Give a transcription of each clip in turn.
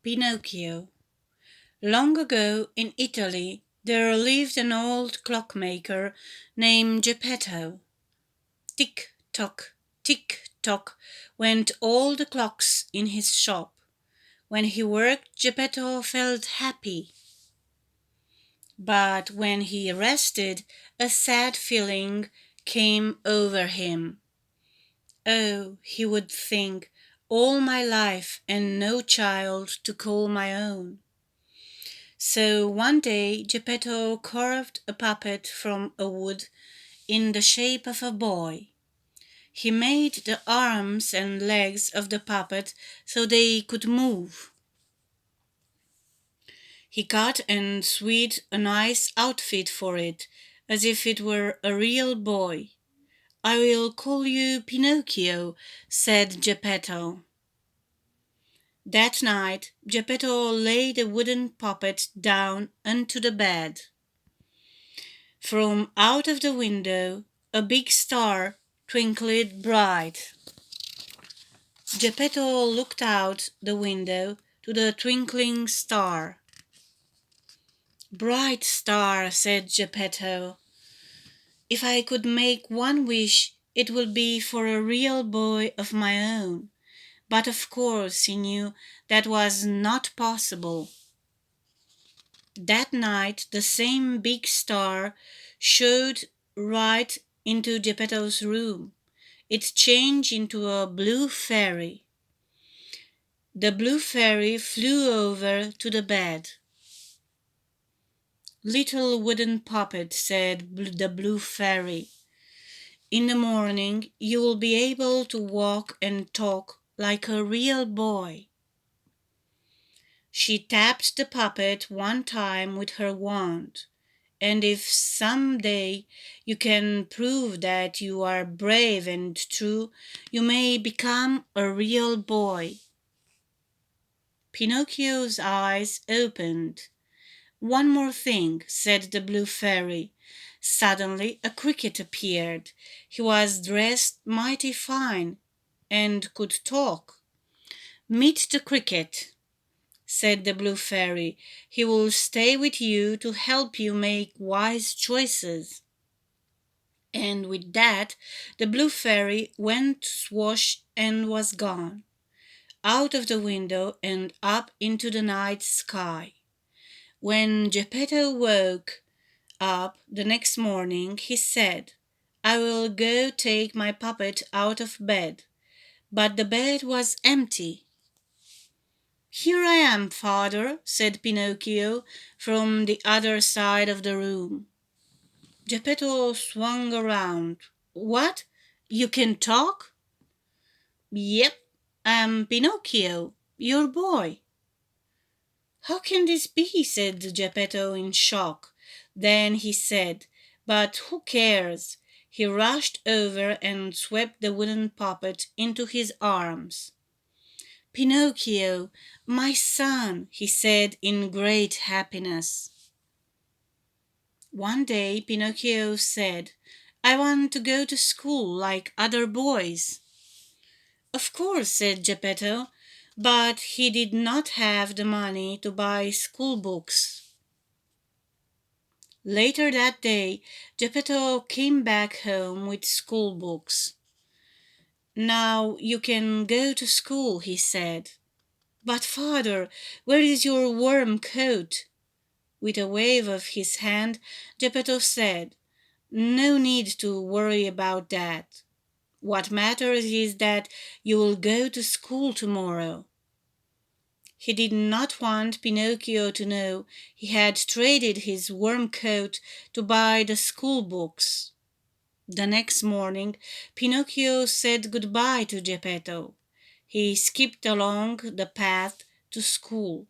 Pinocchio. Long ago in Italy there lived an old clockmaker named Geppetto. Tick-tock, tick-tock went all the clocks in his shop. When he worked, Geppetto felt happy. But when he rested, a sad feeling came over him. Oh, he would think, all my life and no child to call my own. So one day Geppetto carved a puppet from a wood in the shape of a boy. He made the arms and legs of the puppet so they could move. He cut and sewed a nice outfit for it, as if it were a real boy. "I will call you Pinocchio," said Geppetto. That night Geppetto laid the wooden puppet down onto the bed. From out of the window a big star twinkled bright. Geppetto looked out the window to the twinkling star. "Bright star," said Geppetto, "if I could make one wish it would be for a real boy of my own." But of course he knew that was not possible. That night the same big star showed right into Geppetto's room. It changed into a blue fairy. The blue fairy flew over to the bed. "Little wooden puppet," said the blue fairy, "in the morning you will be able to walk and talk like a real boy." She tapped the puppet one time with her wand. "And if some day you can prove that you are brave and true, you may become a real boy." Pinocchio's eyes opened. "One more thing," said the blue fairy. Suddenly a cricket appeared. He was dressed mighty fine and could talk. "Meet the cricket," said the blue fairy. "He will stay with you to help you make wise choices." And with that the blue fairy went swash and was gone, out of the window and up into the night sky. When Geppetto woke up the next morning, he said, "I will go take my puppet out of bed." But the bed was empty. "Here I am, father," said Pinocchio from the other side of the room. Geppetto swung around. "What? You can talk?" "Yep, I'm Pinocchio, your boy." "How can this be?" said Geppetto in shock. Then he said, "But who cares?" He rushed over and swept the wooden puppet into his arms. "Pinocchio, my son," he said in great happiness. One day Pinocchio said, "I want to go to school like other boys." "Of course," said Geppetto, but he did not have the money to buy school books. Later that day Geppetto came back home with school books. "Now you can go to school," he said. "But father, where is your warm coat?" With a wave of his hand Geppetto said, "No need to worry about that. What matters is that you will go to school tomorrow." He did not want Pinocchio to know he had traded his warm coat to buy the school books. The next morning Pinocchio said goodbye to Geppetto. He skipped along the path to school,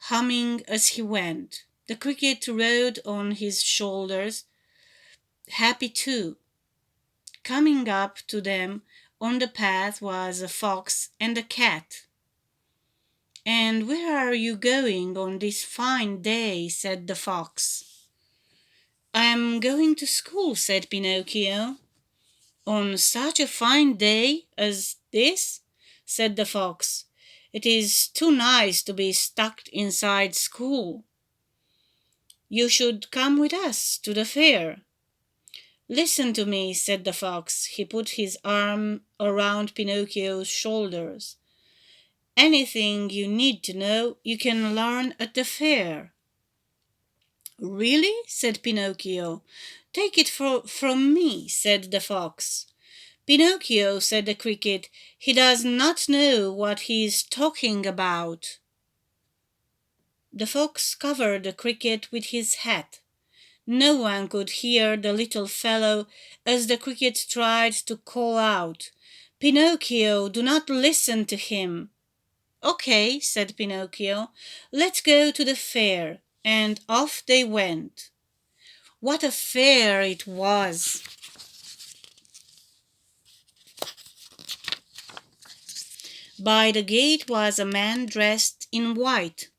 humming as he went. The cricket rode on his shoulders, happy too. Coming up to them on the path was a fox and a cat. "And where are you going on this fine day?" said the fox. "I am going to school," said Pinocchio. "On such a fine day as this?" said the fox. It is too nice to be stuck inside school. You should come with us to the fair. Listen to me, said the fox. He put his arm around Pinocchio's shoulders. Anything you need to know, you can learn at the fair. Really? Said Pinocchio. Take it from me, said the fox. Pinocchio, said the cricket, he does not know what he is talking about. The fox covered the cricket with his hat. No one could hear the little fellow as the cricket tried to call out, Pinocchio, do not listen to him. Okay, said Pinocchio, let's go to the fair. And off they went. What a fair it was! By the gate was a man dressed in white.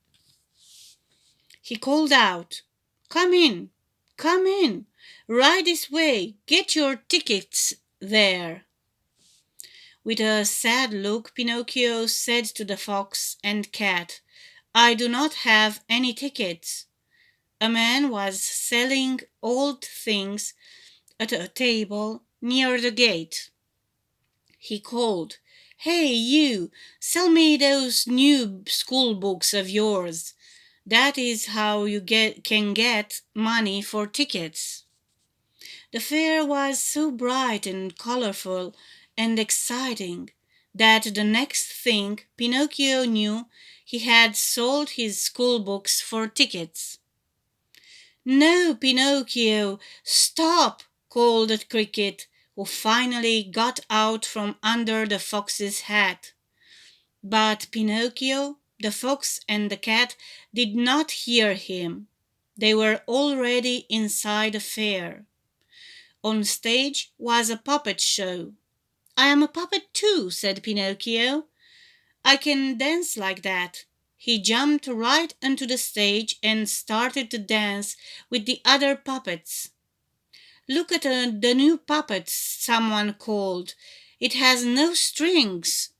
He called out, Come in, come in, right this way, get your tickets there. With a sad look, Pinocchio said to the fox and cat, I do not have any tickets. A man was selling old things at a table near the gate. He called, Hey, you, sell me those new school books of yours. That is how you can get money for tickets. The fair was so bright and colorful and exciting that the next thing Pinocchio knew he had sold his school books for tickets. No, Pinocchio, stop, called the cricket, who finally got out from under the fox's hat. But Pinocchio, the fox, and the cat did not hear him. They were already inside the fair. On stage was a puppet show. I am a puppet too, said Pinocchio. I can dance like that. He jumped right onto the stage and started to dance with the other puppets. Look at the new puppet, someone called. It has no strings.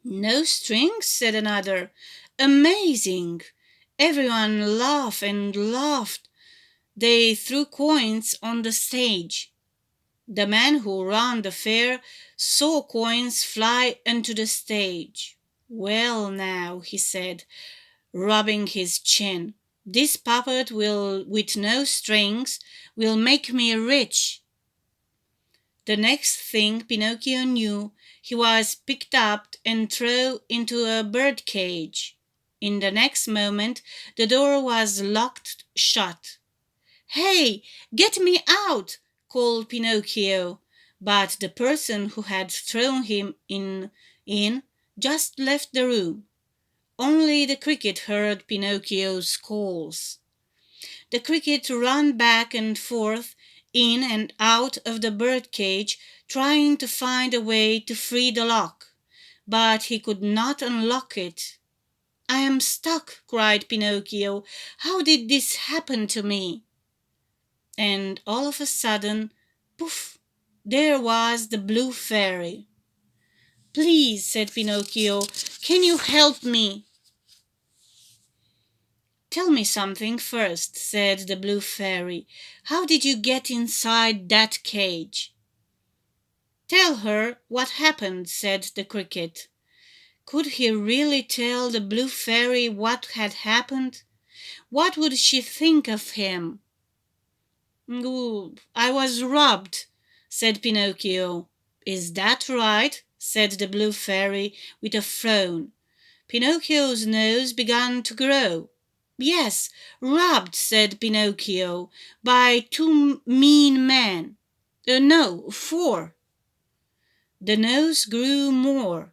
No strings, said another. Amazing! Everyone laughed and laughed. They threw coins on the stage. The man who ran the fair saw coins fly onto the stage. Well now, he said, rubbing his chin, this puppet with no strings will make me rich. The next thing Pinocchio knew, he was picked up and thrown into a bird cage. In the next moment, the door was locked shut. Hey, get me out, called Pinocchio, but the person who had thrown him in just left the room. Only the cricket heard Pinocchio's calls. The cricket ran back and forth, in and out of the birdcage, trying to find a way to free the lock, but he could not unlock it. I am stuck, cried Pinocchio. How did this happen to me? And all of a sudden, poof, there was the blue fairy. Please, said Pinocchio, can you help me? Tell me something first, said the blue fairy. How did you get inside that cage? Tell her what happened, said the cricket. Could he really tell the blue fairy what had happened? What would she think of him? I was robbed, said Pinocchio. Is that right? Said the blue fairy with a frown. Pinocchio's nose began to grow. Yes, robbed, said Pinocchio, by two mean men. No, 4. The nose grew more.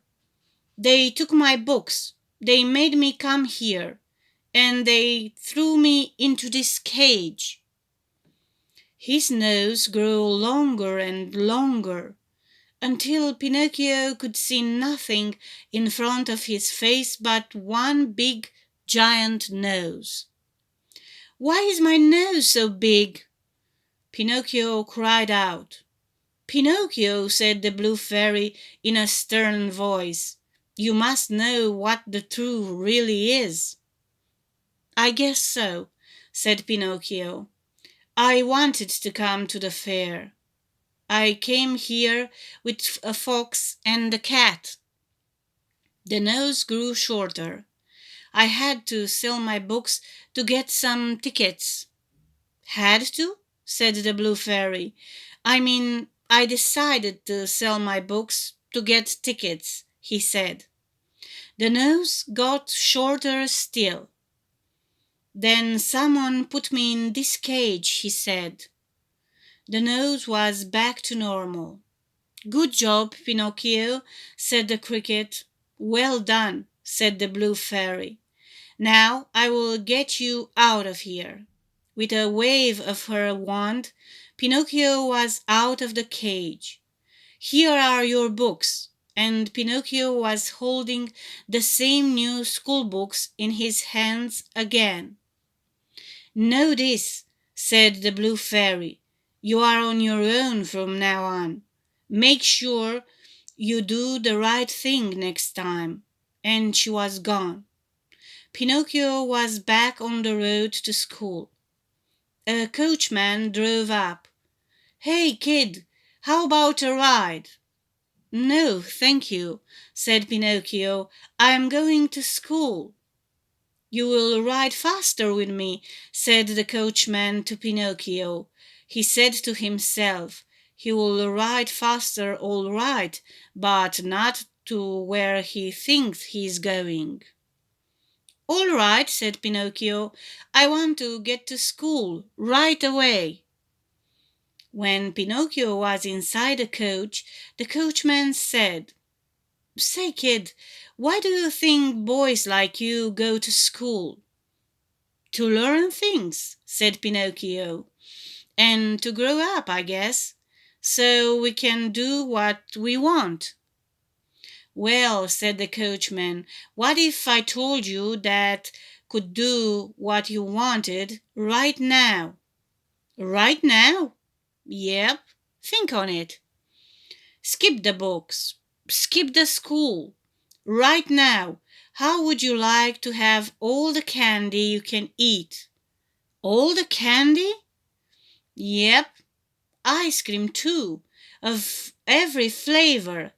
They took my books. They made me come here, and they threw me into this cage. His nose grew longer and longer, until Pinocchio could see nothing in front of his face but one big giant nose. Why is my nose so big? Pinocchio cried out. Pinocchio, said the blue fairy in a stern voice, You must know what the truth really is." "I guess so," said Pinocchio. "I wanted to come to the fair. I came here with a fox and a cat." The nose grew shorter. "I had to sell my books to get some tickets." "Had to?" said the Blue Fairy. "I mean, I decided to sell my books to get tickets," he said. The nose got shorter still. "Then someone put me in this cage," he said. The nose was back to normal. "Good job, Pinocchio," said the cricket. "Well done," said the Blue Fairy. "Now I will get you out of here." With a wave of her wand, Pinocchio was out of the cage. "Here are your books," and Pinocchio was holding the same new school books in his hands again. "Know this," said the Blue Fairy. "You are on your own from now on. Make sure you do the right thing next time." And she was gone. Pinocchio was back on the road to school. A coachman drove up. "Hey, kid, how about a ride?" "No, thank you," said Pinocchio. "I am going to school." "You will ride faster with me," said the coachman to Pinocchio. He said to himself, "He will ride faster all right, but not to where he thinks he is going." "All right," said Pinocchio. "I want to get to school right away." When Pinocchio was inside the coach, the coachman said, "Say, kid, why do you think boys like you go to school?" "To learn things," said Pinocchio, "and to grow up, I guess, so we can do what we want." "Well," said the coachman, "what if I told you that could do what you wanted right now?" "Right now?" "Yep. Think on it. Skip the books. Skip the school. Right now, how would you like to have all the candy you can eat?" "All the candy?" "Yep. Ice cream, too, of every flavor.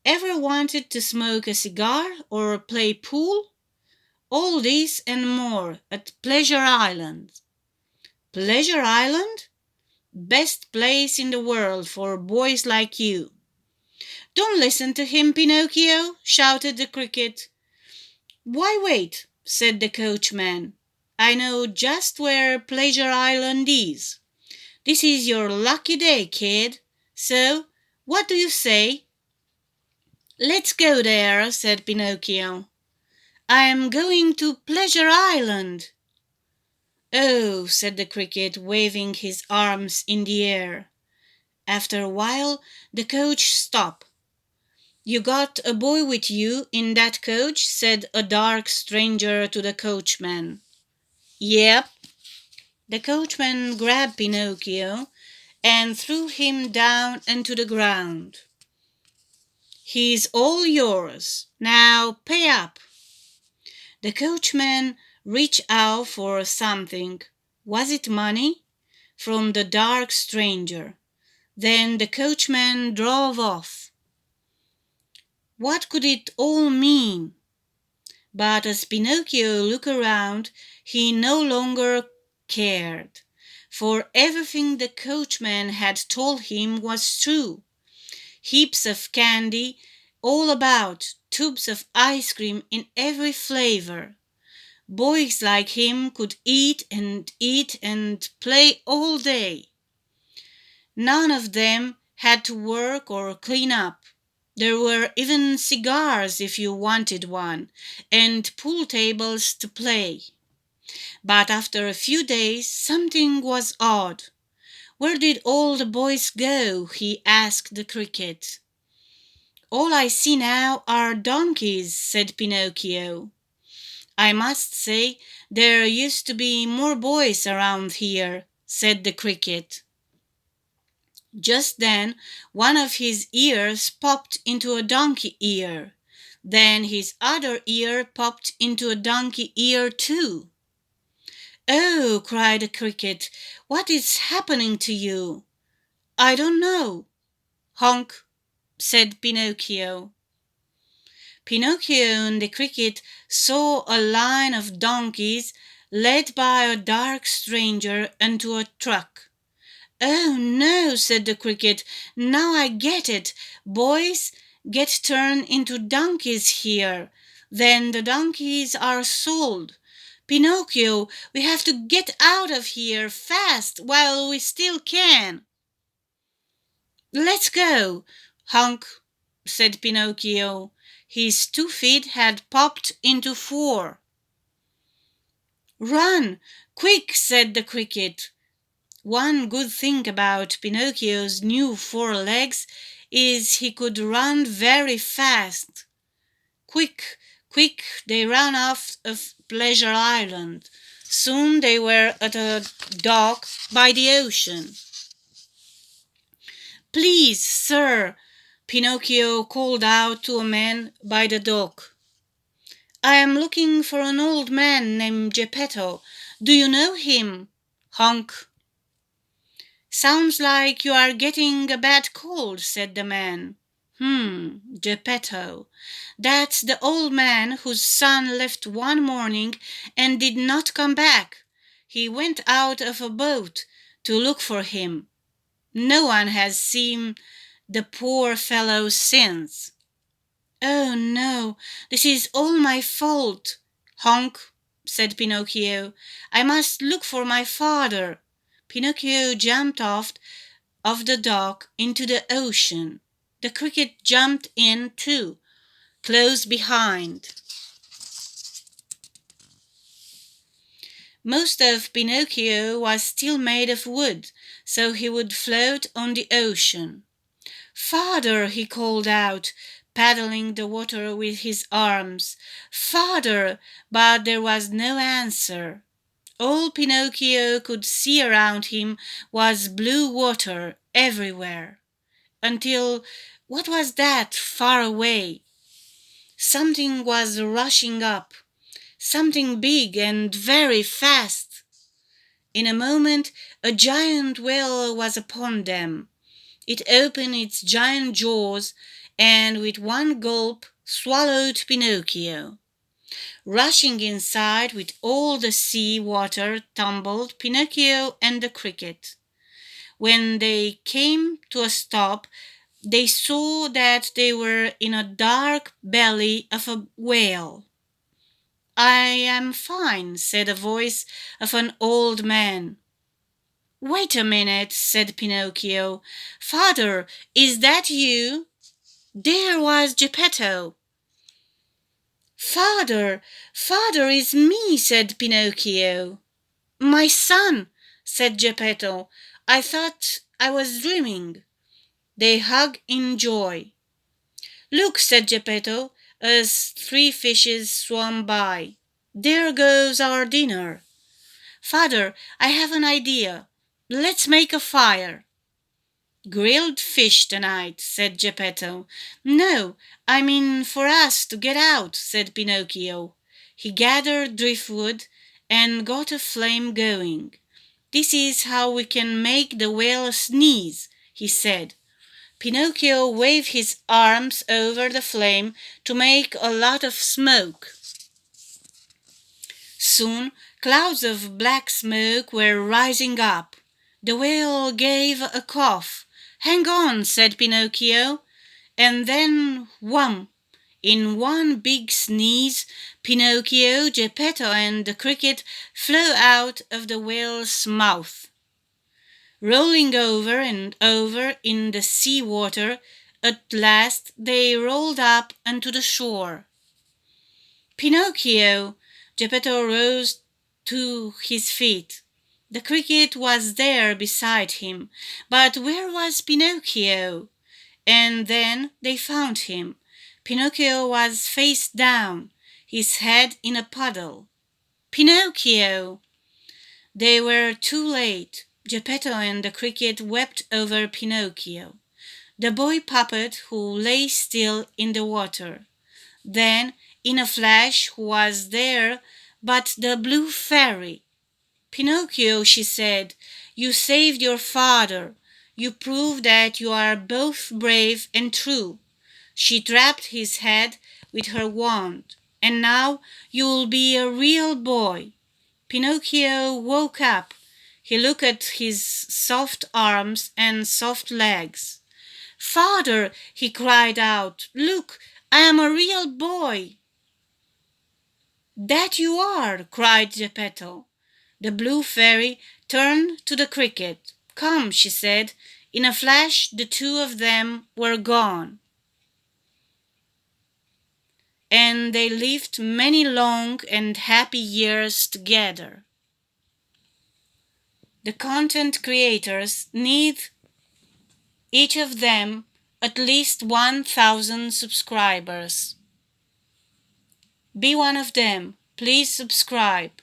Ever wanted to smoke a cigar or play pool? All this and more at Pleasure Island." "Pleasure Island? Best place in the world for boys like you." "Don't listen to him, Pinocchio," shouted the cricket. "Why, wait," said the coachman. "I know just where Pleasure Island is. This is your lucky day, kid. So, what do you say?" "Let's go there," said Pinocchio. "I am going to Pleasure Island." "Oh," said the cricket, waving his arms in the air. After a while the coach stopped. "You got a boy with you in that coach?" said a dark stranger to the coachman. "Yep." The coachman grabbed Pinocchio and threw him down onto the ground. "He's all yours. Now pay up." The coachman reached out for something. Was it money? From the dark stranger. Then the coachman drove off. What could it all mean? But as Pinocchio looked around, he no longer cared, for everything the coachman had told him was true. Heaps of candy all about, tubes of ice cream in every flavor. Boys like him could eat and play all day. None of them had to work or clean up. There were even cigars if you wanted one, and pool tables to play. But after a few days something was odd. "Where did all the boys go?" he asked the cricket. "All I see now are donkeys," said Pinocchio. "I must say there used to be more boys around here," said the cricket. Just then one of his ears popped into a donkey ear. Then his other ear popped into a donkey ear too. "Oh!" cried the cricket, "what is happening to you?" "I don't know." "Honk!" said Pinocchio. Pinocchio and the cricket saw a line of donkeys led by a dark stranger into a truck. "Oh no!" said the cricket. "Now I get it. Boys get turned into donkeys here. Then the donkeys are sold. Pinocchio, we have to get out of here fast while we still can." "Let's go." "Honk," said Pinocchio. His 2 feet had popped into 4. "Run, quick," said the cricket. One good thing about Pinocchio's new 4 legs is he could run very fast. Quick, quick, they ran off of Pleasure Island. Soon they were at a dock by the ocean. "Please, sir," Pinocchio called out to a man by the dock. "I am looking for an old man named Geppetto. Do you know him?" "Honk." "Sounds like you are getting a bad cold," said the man. Geppetto. That's the old man whose son left one morning and did not come back. He went out of a boat to look for him. No one has seen the poor fellow since." "Oh no, this is all my fault." "Honk," said Pinocchio. "I must look for my father." Pinocchio jumped off the dock into the ocean. The cricket jumped in too, close behind. Most of Pinocchio was still made of wood, so he would float on the ocean. "Father!" he called out, paddling the water with his arms. "Father!" But there was no answer. All Pinocchio could see around him was blue water everywhere. Until what was that far away? Something was rushing up. Something big and very fast. In a moment a giant whale was upon them. It opened its giant jaws and with one gulp swallowed Pinocchio. Rushing inside with all the sea water tumbled Pinocchio and the cricket. When they came to a stop, they saw that they were in a dark belly of a whale. "I am fine," said a voice of an old man. "Wait a minute," said Pinocchio. "Father, is that you?" There was Geppetto. "Father, father, is me," said Pinocchio. "My son," said Geppetto. "I thought I was dreaming." They hugged in joy. "Look," said Geppetto, as 3 fishes swam by. "There goes our dinner." "Father, I have an idea. Let's make a fire." "Grilled fish tonight," said Geppetto. "No, I mean for us to get out," said Pinocchio. He gathered driftwood and got a flame going. "This is how we can make the whale sneeze," he said. Pinocchio waved his arms over the flame to make a lot of smoke. Soon clouds of black smoke were rising up. The whale gave a cough. "Hang on," said Pinocchio. And then wham! In one big sneeze, Pinocchio, Geppetto, and the cricket flew out of the whale's mouth. Rolling over and over in the sea water, at last they rolled up onto the shore. "Pinocchio!" Geppetto rose to his feet. The cricket was there beside him, but where was Pinocchio? And then they found him. Pinocchio was face down, his head in a puddle. "Pinocchio!" They were too late. Geppetto and the cricket wept over Pinocchio, the boy puppet who lay still in the water. Then, in a flash, who was there but the blue fairy? "Pinocchio," she said, "you saved your father. You prove that you are both brave and true." She tapped his head with her wand. "And now you'll be a real boy." Pinocchio woke up. He looked at his soft arms and soft legs. "Father," he cried out, "look, I am a real boy." "That you are!" cried Geppetto. The blue fairy turned to the cricket. "Come," she said. In a flash the two of them were gone. And they lived many long and happy years together. The content creators need each of them at least 1,000 subscribers. Be one of them. Please subscribe.